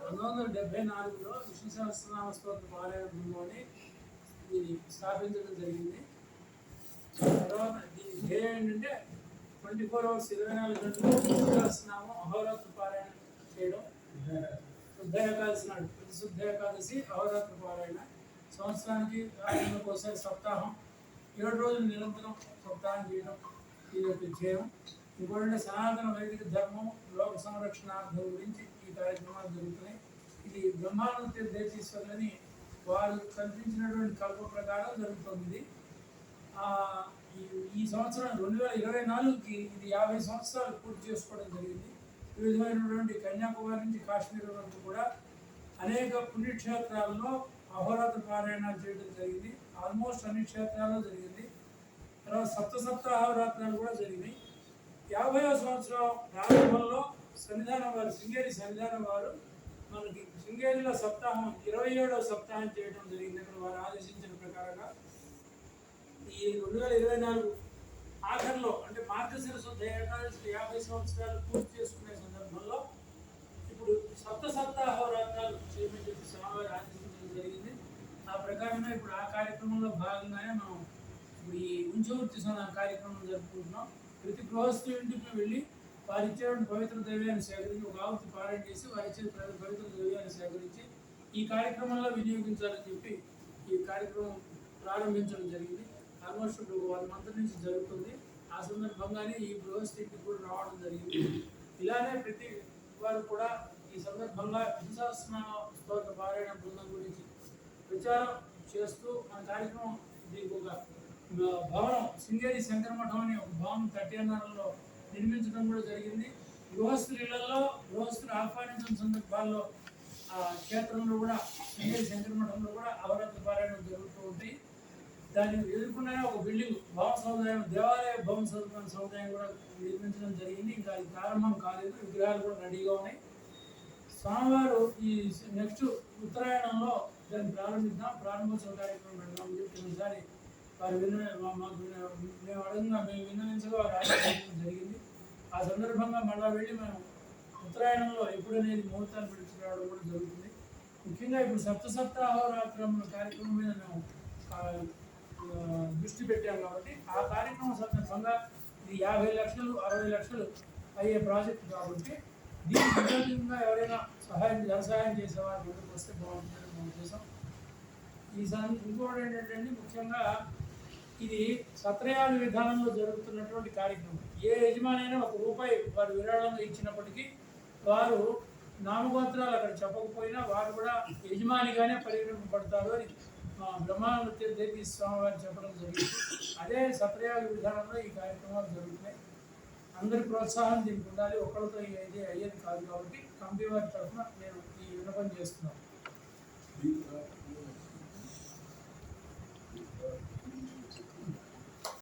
1974లో విష్ణు సహస్రనామ స్తోత్ర పారాయణ బృందాన్ని ఇది స్థాపించడం జరిగింది. తర్వాత దీని ధ్యేయం ఏంటంటే 24 hours 24 గంటలు విష్ణు సహస్రనామం అహోరాత్ర పారాయణ చేయడం. శుద్ధ ఏకాదశి నాడు ప్రతి శుద్ధ ఏకాదశి అహోరాత్ర పారాయణ, సంవత్సరానికి ఒకసారి సప్తాహం 7 రోజులు నిరంతరం సప్తాహం చేయడం ఇది ఒక ధ్యేయం. ఇంకోటి సనాతన వైదిక ధర్మం లోక సంరక్షణార్థం గురించి ఈ కార్యక్రమాలు జరుగుతున్నాయి. ఇది బ్రహ్మానంద తీర్థేశ్వరులని వారు కల్పించినటువంటి కల్ప ప్రకారం జరుగుతుంది. ఈ సంవత్సరం 2024కి ఇది 50 సంవత్సరాలు పూర్తి చేసుకోవడం జరిగింది. వివిధమైనటువంటి కన్యాకుమారి నుంచి కాశ్మీర్ వరకు కూడా అనేక పుణ్యక్షేత్రాల్లో అహోరాత్ర పారాయణాలు చేయడం జరిగింది. ఆల్మోస్ట్ అన్ని క్షేత్రాల్లో జరిగింది. తర్వాత సప్త అహోరాత్రాలు కూడా జరిగినాయి. 50వ సంవత్సరం ప్రారంభంలో సన్నిధానం వారు శృంగేరి సన్నిధానం వారు మనకి శృంగేరిలో సప్తాహం 27వ సప్తాహం చేయడం జరిగింది. అక్కడ వారు ఆదేశించిన ప్రకారంగా ఈ 2024 ఆఖరిలో అంటే మార్గశిర శుద్ధ ఏకాదశి 50 సంవత్సరాలు పూర్తి చేసుకునే సందర్భంలో ఇప్పుడు సప్త అహోరాత్రాలు చేయమని చెప్పి స్వామివారి ఆదేశించడం జరిగింది. ఆ ప్రకారంగా ఇప్పుడు ఆ కార్యక్రమంలో భాగంగానే మనం ఇప్పుడు ఈ ఉంచవృత్తి కార్యక్రమం జరుపుకుంటున్నాం. ప్రతి గృహస్థు ఇంటికి వెళ్ళి వారు ఇచ్చేటువంటి పవిత్ర ద్రవ్యాన్ని సేకరించి ఒక ఆవుతి పారాయణ చేసి వారు ఇచ్చే పవిత్ర ద్రవ్యాన్ని సేకరించి ఈ కార్యక్రమంలో వినియోగించాలని చెప్పి ఈ కార్యక్రమం ప్రారంభించడం జరిగింది. ఆల్మోస్ట్ 1 month నుంచి జరుగుతుంది. ఆ సందర్భంగానే ఈ గృహస్థు ఇంటికి కూడా రావడం జరిగింది. ఇలానే ప్రతి వారు కూడా ఈ సందర్భంగా విశ్వాసనామ స్తోత్ర పారాయణ బృందం గురించి ప్రచారం చేస్తూ మన కార్యక్రమం దీనికి ఒక భవనం శృంగేరి శంకర మఠం అనే ఒక భవనం కట్టినలో నిర్మించడం కూడా జరిగింది. గృహస్థులలో గృహస్థులు ఆహ్వానించిన సందర్భాల్లో క్షేత్రంలో కూడా శృంగేరి శంకర మఠంలో కూడా అహోరాత్ర పారాయణం జరుగుతూ ఉంటాయి. దాన్ని ఎదుర్కొనే ఒక బిల్డింగ్ భవన సముదాయం దేవాలయ భవన సముదాయం కూడా నిర్మించడం జరిగింది. ఇంకా అది ప్రారంభం కాలేదు. విగ్రహాలు కూడా రెడీగా ఉన్నాయి. స్వామివారు ఈ నెక్స్ట్ ఉత్తరాయణంలో దాన్ని ప్రారంభోత్సవ కార్యక్రమం పెడదామని చెప్పి ఒకసారి వారు మేము అడగంగా మేము విన్నవించగా వారు ఆలోచించడం జరిగింది. ఆ సందర్భంగా మళ్ళీ వెళ్ళి మనం ఉత్తరాయణంలో ఎప్పుడనేది ముహూర్తాలు పెట్టుకురావడం కూడా జరుగుతుంది. ముఖ్యంగా ఇప్పుడు సప్త అహోరాత్రం కార్యక్రమం మీద మేము దృష్టి పెట్టాం కాబట్టి ఆ కార్యక్రమం సందర్భంగా ఇది 50 లక్షలు 60 లక్షలు అయ్యే ప్రాజెక్టు కాబట్టి దీనికి విధంగా ఎవరైనా ధన సహాయం చేసేవారు ముందుకు వస్తే బాగుంటుందని మన ఉద్దేశం. ఇంకోటి ఏంటంటే ముఖ్యంగా ఇది సత్రయాగ విధానంలో జరుగుతున్నటువంటి కార్యక్రమం. ఏ యజమానైనా ₹1 వారు విరాళంగా ఇచ్చినప్పటికీ వారు నామగోత్రాలు అక్కడ చెప్పకపోయినా వారు కూడా యజమానిగానే పరిగణింపబడతారు అని బ్రహ్మానంద తీర్థేశ్వర స్వామి వారు చెప్పడం జరిగింది. అదే సత్రయాగ విధానంలో ఈ కార్యక్రమాలు జరుగుతున్నాయి. అందరి ప్రోత్సాహం దీనికి ఉండాలి. ఒకరితో ఇది అయ్యేది కాదు కాబట్టి కమిటీ వారి తరఫున నేను ఈ విన్నపం చేస్తున్నాను.